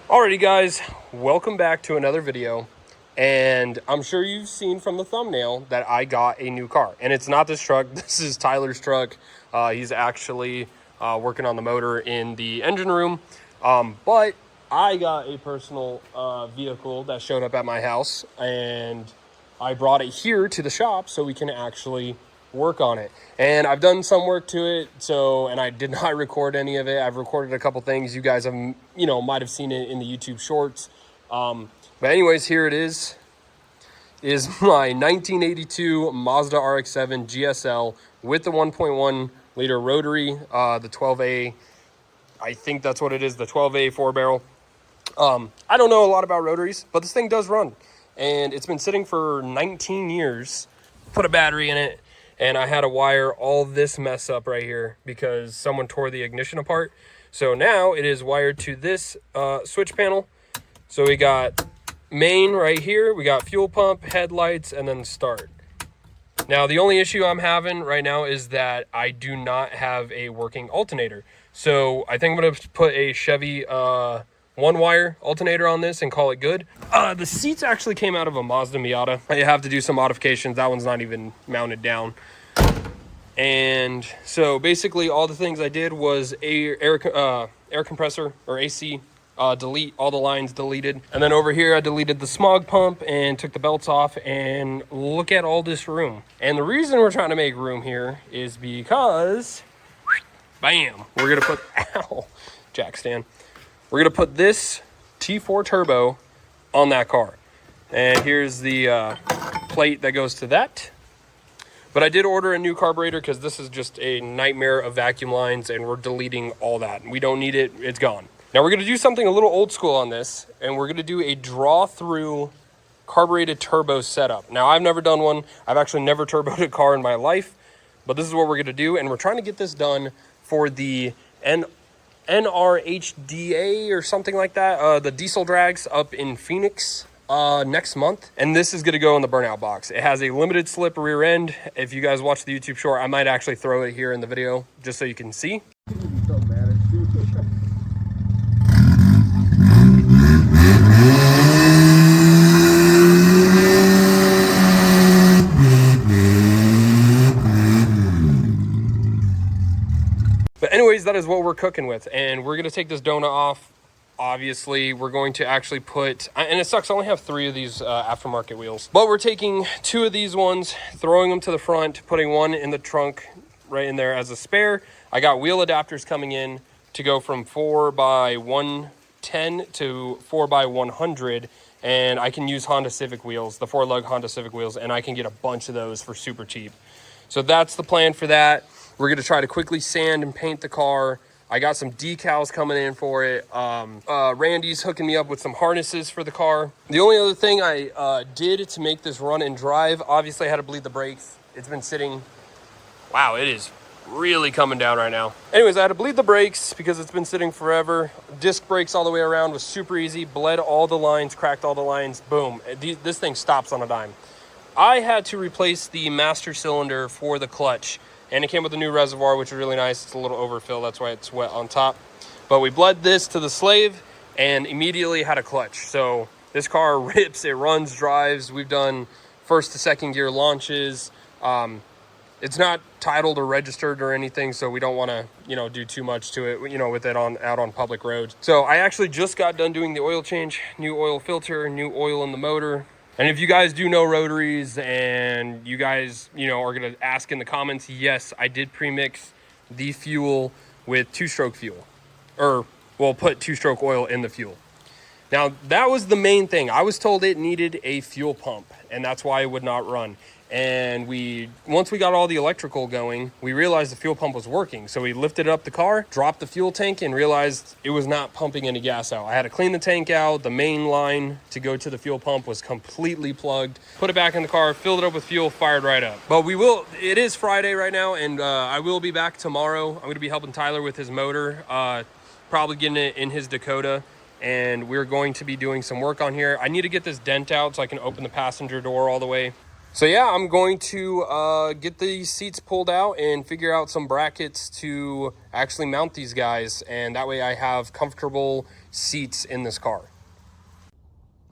Alrighty guys, welcome back to another video. And I'm sure you've seen from the thumbnail that I got a new car. And it's not this truck, this is Tyler's truck. He's actually working on the motor in the engine room. But I got a personal vehicle that showed up at my house, and I brought it here to the shop so we can actually work on it. And I've done some work to it, and I did not record any of it. I've recorded a couple things. You guys have, might have seen it in the YouTube shorts. But anyways, here it is my 1982 Mazda RX-7 GSL with the 1.1 liter rotary, the 12A, I think that's what it is, the 12A 4-barrel. I don't know a lot about rotaries, but this thing does run. And it's been sitting for 19 years. Put a battery in it, and I had to wire all this mess up right here because someone tore the ignition apart. So now it is wired to this switch panel. So we got main right here, we got fuel pump, headlights, and then start. Now the only issue I'm having right now is that I do not have a working alternator. So I think I'm gonna put a Chevy one-wire alternator on this and call it good. The seats actually came out of a Mazda Miata. I have to do some modifications. That one's not even mounted down. And so basically all the things I did was air compressor or AC, delete all the lines, deleted. And then over here I deleted the smog pump and took the belts off, and look at all this room. And the reason we're trying to make room here is because, bam, we're gonna put, ow, jack stand. We're gonna put this T4 turbo on that car. And here's the plate that goes to that. But I did order a new carburetor because this is just a nightmare of vacuum lines, and we're deleting all that. We don't need it, it's gone. Now we're gonna do something a little old school on this, and we're gonna do a draw-through carbureted turbo setup. Now I've never done one. I've actually never turboed a car in my life, but this is what we're gonna do, and we're trying to get this done for the NRHDA or something like that, the diesel drags up in Phoenix next month. And this is going to go in the burnout box. It has a limited slip rear end. If you guys watch the YouTube short, I might actually throw it here in the video just so you can see. But anyways, that is what we're cooking with, and we're gonna take this donut off. Obviously, we're going to actually put, and it sucks, I only have 3 of these aftermarket wheels, but we're taking 2 of these ones, throwing them to the front, putting one in the trunk right in there as a spare. I got wheel adapters coming in to go from 4x110 to 4x100, and I can use Honda Civic wheels, the 4-lug Honda Civic wheels, and I can get a bunch of those for super cheap. So that's the plan for that. We're gonna try to quickly sand and paint the car. I got some decals coming in for it. Randy's hooking me up with some harnesses for the car. The only other thing I did to make this run and drive, obviously I had to bleed the brakes. It's been sitting, wow, it is really coming down right now. Anyways, I had to bleed the brakes because it's been sitting forever. Disc brakes all the way around was super easy. Bled all the lines, cracked all the lines, boom. This thing stops on a dime. I had to replace the master cylinder for the clutch, and it came with a new reservoir, which is really nice. It's a little overfill, that's why it's wet on top. But we bled this to the slave and immediately had a clutch. So this car rips, it runs, drives. We've done 1st to 2nd gear launches. It's not titled or registered or anything, so we don't want to, do too much to it, with it out on public roads. So I actually just got done doing the oil change, new oil filter, new oil in the motor. And if you guys do know rotaries and you guys, are going to ask in the comments, yes, I did premix the fuel with 2-stroke fuel. Or, well, put 2-stroke oil in the fuel. Now, that was the main thing. I was told it needed a fuel pump, and that's why it would not run. And once we got all the electrical going, we realized the fuel pump was working. So we lifted up the car, dropped the fuel tank, and realized it was not pumping any gas out. I had to clean the tank out. The main line to go to the fuel pump was completely plugged. Put it back in the car, filled it up with fuel, fired right up. But it is Friday right now, and I will be back tomorrow. I'm gonna be helping Tyler with his motor, probably getting it in his Dakota. And we're going to be doing some work on here. I need to get this dent out so I can open the passenger door all the way. So yeah, I'm going to get these seats pulled out and figure out some brackets to actually mount these guys, and that way I have comfortable seats in this car.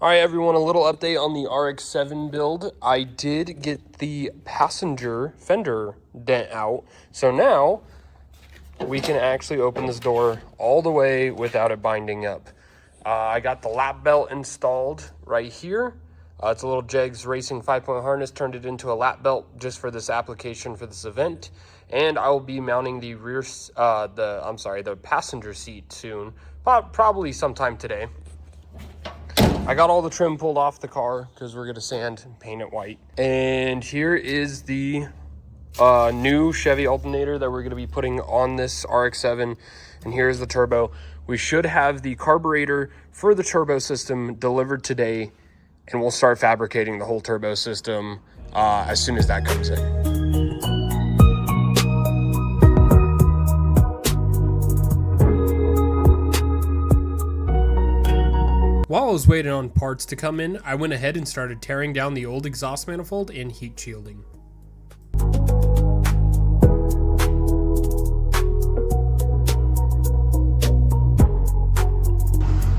All right, everyone, a little update on the RX-7 build. I did get the passenger fender dent out, so now we can actually open this door all the way without it binding up. I got the lap belt installed right here. It's a little Jegs Racing 5-point harness, turned it into a lap belt just for this application for this event. And I will be mounting the the passenger seat soon, probably sometime today. I got all the trim pulled off the car because we're gonna sand and paint it white. And here is the new Chevy alternator that we're gonna be putting on this RX-7. And here's the turbo. We should have the carburetor for the turbo system delivered today, and we'll start fabricating the whole turbo system as soon as that comes in. While I was waiting on parts to come in, I went ahead and started tearing down the old exhaust manifold and heat shielding.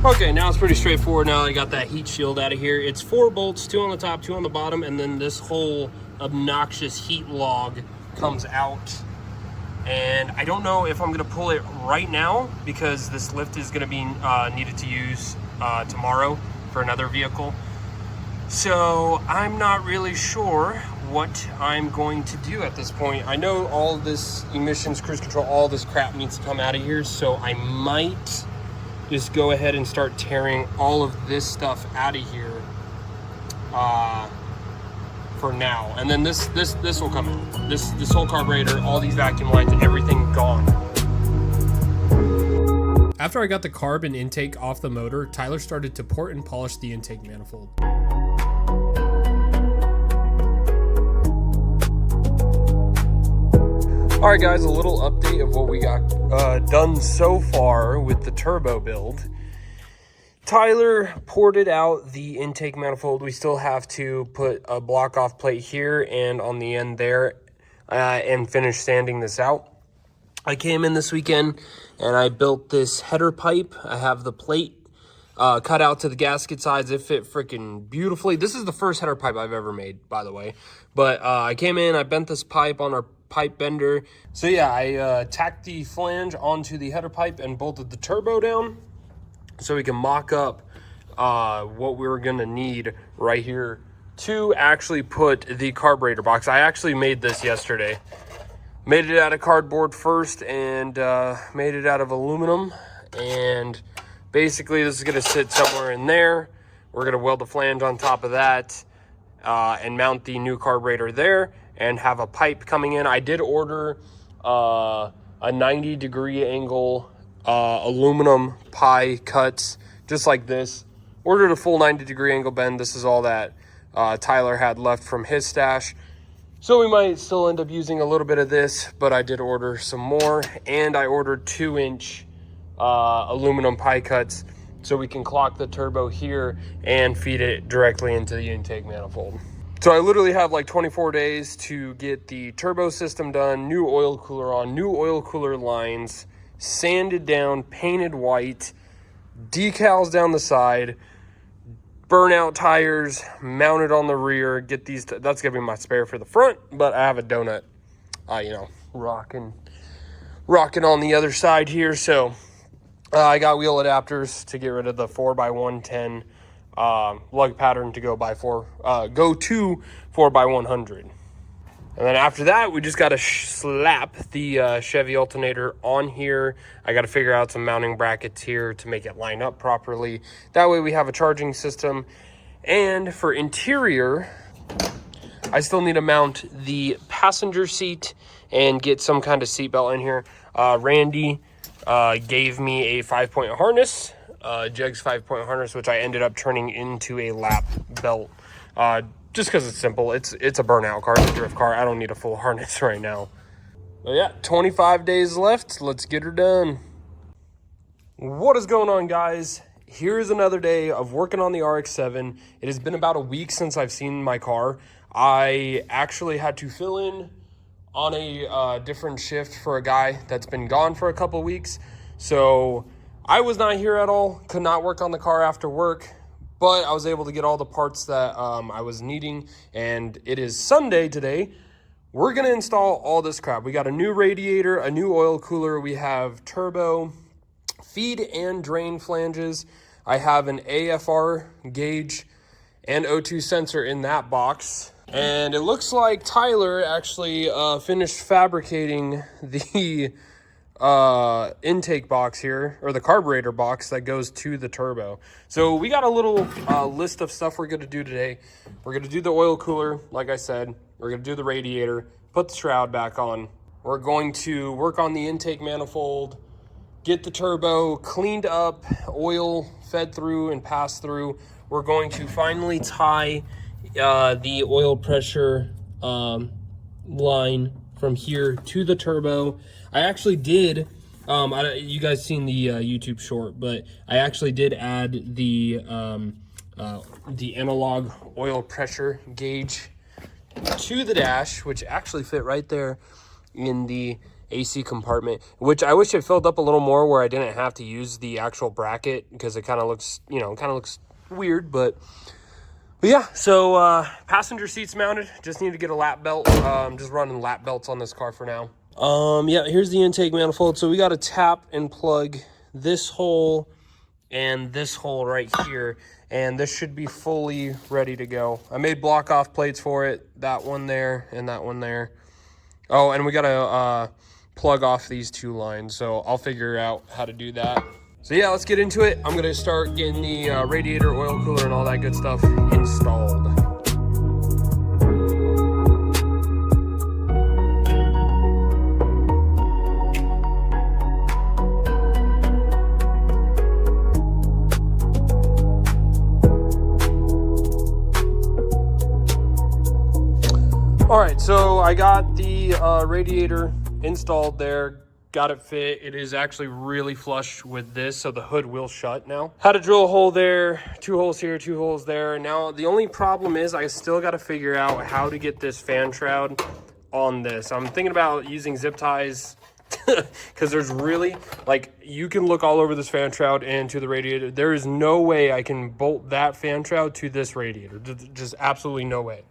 Okay, now it's pretty straightforward now I got that heat shield out of here. It's 4 bolts, 2 on the top, 2 on the bottom, and then this whole obnoxious heat log comes out. And I don't know if I'm gonna pull it right now because this lift is gonna be needed to use tomorrow for another vehicle. So I'm not really sure what I'm going to do at this point. I know all of this emissions, cruise control, all this crap needs to come out of here, so I might just go ahead and start tearing all of this stuff out of here for now. And then this will come out. This whole carburetor, all these vacuum lines, everything gone. After I got the carb and intake off the motor, Tyler started to port and polish the intake manifold. All right, guys, a little update of what we got done so far with the turbo build. Tyler ported out the intake manifold. We still have to put a block off plate here and on the end there and finish sanding this out. I came in this weekend and I built this header pipe. I have the plate cut out to the gasket sides. It fit freaking beautifully. This is the first header pipe I've ever made, by the way. But I came in, I bent this pipe on our pipe bender. So yeah, I tacked the flange onto the header pipe and bolted the turbo down so we can mock up what we were gonna need right here to actually put the carburetor box. I actually made this yesterday. Made it out of cardboard first and made it out of aluminum. And basically this is gonna sit somewhere in there. We're gonna weld the flange on top of that and mount the new carburetor there and have a pipe coming in. I did order a 90-degree angle aluminum pie cuts, just like this. Ordered a full 90-degree angle bend. This is all that Tyler had left from his stash. So we might still end up using a little bit of this, but I did order some more. And I ordered 2-inch aluminum pie cuts so we can clock the turbo here and feed it directly into the intake manifold. So I literally have like 24 days to get the turbo system done, new oil cooler on, new oil cooler lines, sanded down, painted white, decals down the side, burnout tires mounted on the rear. Get these, that's gonna be my spare for the front, but I have a donut, rocking on the other side here. So I got wheel adapters to get rid of the 4x110 lug pattern to go to 4x100. And then after that, we just got to slap the Chevy alternator on here. I got to figure out some mounting brackets here to make it line up properly. That way we have a charging system. And for interior, I still need to mount the passenger seat and get some kind of seat belt in here. Randy gave me a 5-point harness, Jegs 5-point harness, which I ended up turning into a lap belt. Just because it's simple. It's a burnout car, it's a drift car. I don't need a full harness right now. But yeah, 25 days left. Let's get her done. What is going on, guys? Here's another day of working on the RX-7. It has been about a week since I've seen my car. I actually had to fill in on a different shift for a guy that's been gone for a couple weeks. So I was not here at all, could not work on the car after work, but I was able to get all the parts that I was needing, and it is Sunday today. We're gonna install all this crap. We got a new radiator, a new oil cooler, we have turbo, feed and drain flanges. I have an AFR gauge and O2 sensor in that box. And it looks like Tyler actually finished fabricating the intake box here, or the carburetor box that goes to the turbo. So we got a little list of stuff we're gonna do today. We're gonna do the oil cooler, like I said. We're gonna do the radiator, put the shroud back on. We're going to work on the intake manifold, get the turbo cleaned up, oil fed through and passed through. We're going to finally tie the oil pressure line from here to the turbo. I actually did, you guys seen the YouTube short, but I actually did add the analog oil pressure gauge to the dash, which actually fit right there in the AC compartment, which I wish it filled up a little more where I didn't have to use the actual bracket, because it kind of looks, you know, kind of looks weird, but yeah. So passenger seats mounted, just need to get a lap belt. Just running lap belts on this car for now. Yeah, here's the intake manifold. So we got to tap and plug this hole and this hole right here, and this should be fully ready to go. I made block off plates for it, that one there and that one there. Oh, and we got to plug off these two lines, so I'll figure out how to do that. So yeah, let's get into it. I'm gonna start getting the radiator, oil cooler, and all that good stuff installed. All right, so I got the radiator installed there, got it fit. It is actually really flush with this, so the hood will shut now. Had to drill a hole there, 2 holes here, 2 holes there. Now, the only problem is I still got to figure out how to get this fan shroud on this. I'm thinking about using zip ties, because there's really, like, you can look all over this fan shroud and to the radiator. There is no way I can bolt that fan shroud to this radiator. Just absolutely no way.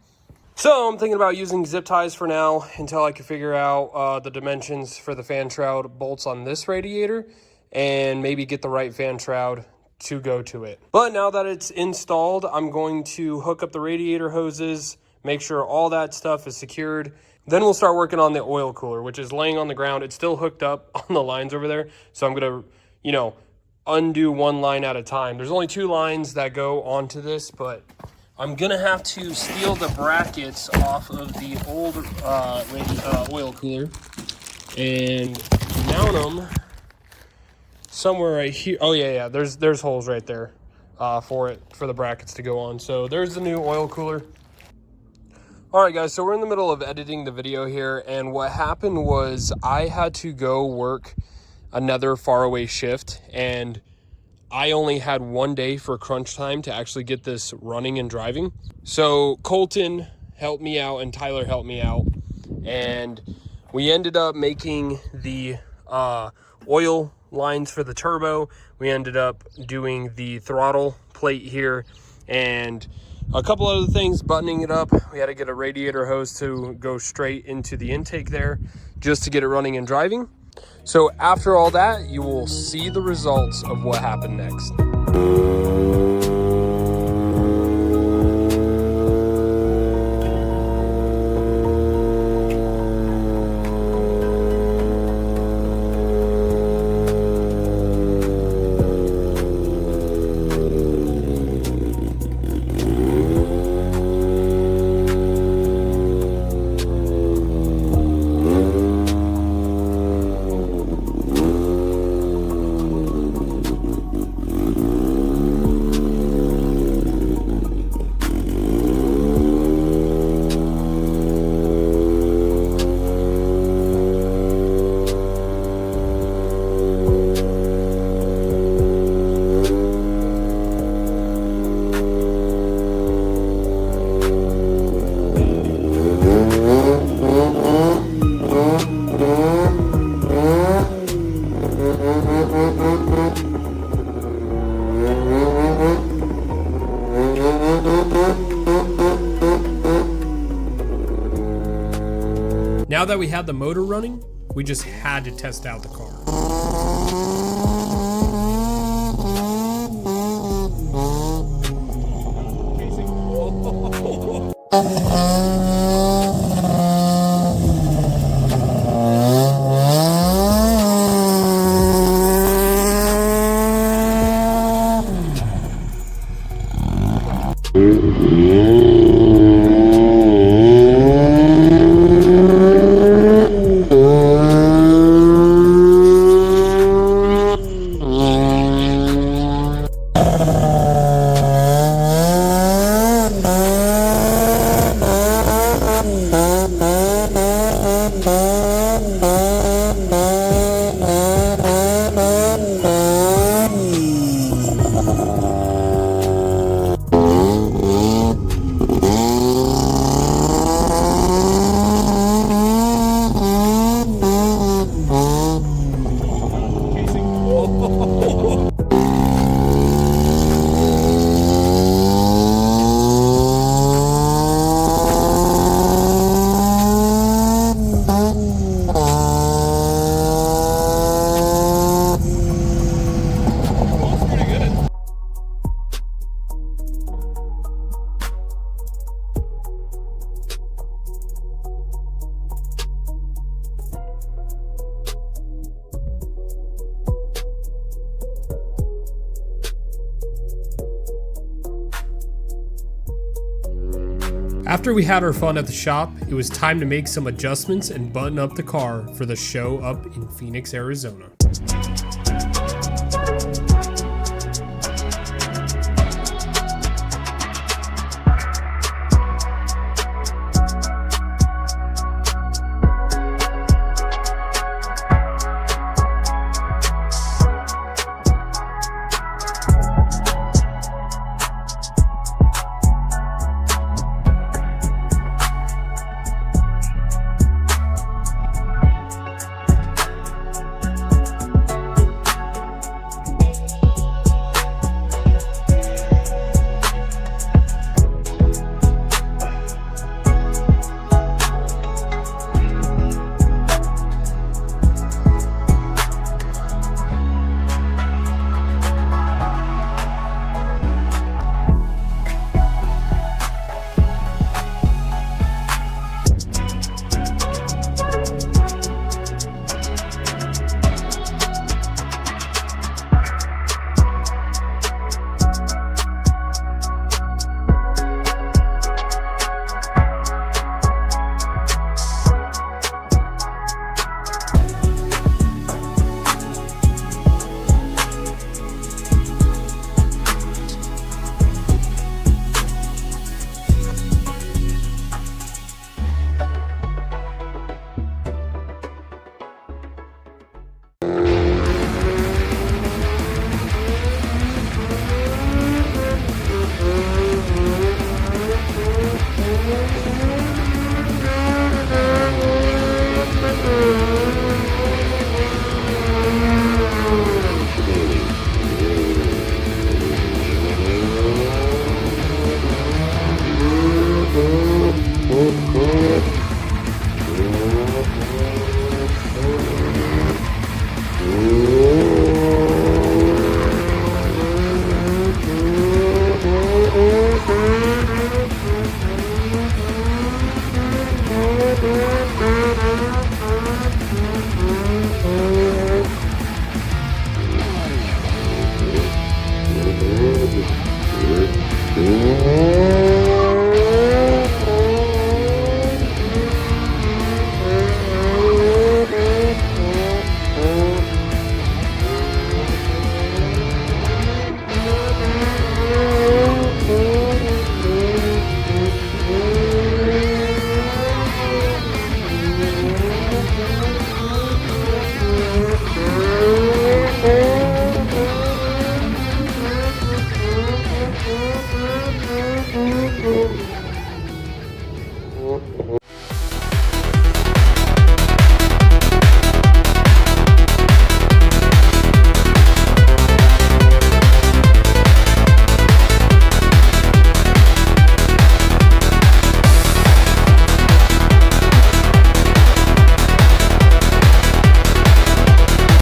So I'm thinking about using zip ties for now until I can figure out the dimensions for the fan shroud bolts on this radiator, and maybe get the right fan shroud to go to it. But now that it's installed, I'm going to hook up the radiator hoses, make sure all that stuff is secured. Then we'll start working on the oil cooler, which is laying on the ground. It's still hooked up on the lines over there. So I'm going to, you know, undo one line at a time. There's only 2 lines that go onto this, but I'm gonna have to steal the brackets off of the old oil cooler and mount them somewhere right here. Oh yeah, there's holes right there for the brackets to go on. So there's the new oil cooler. All right, guys, so we're in the middle of editing the video here, and what happened was I had to go work another faraway shift, and I only had 1 day for crunch time to actually get this running and driving. So Colton helped me out and Tyler helped me out, and we ended up making the oil lines for the turbo. We ended up doing the throttle plate here and a couple other things, buttoning it up. We had to get a radiator hose to go straight into the intake there just to get it running and driving. So after all that, you will see the results of what happened next. Now that we had the motor running, we just had to test out the car. After we had our fun at the shop, it was time to make some adjustments and button up the car for the show up in Phoenix, Arizona.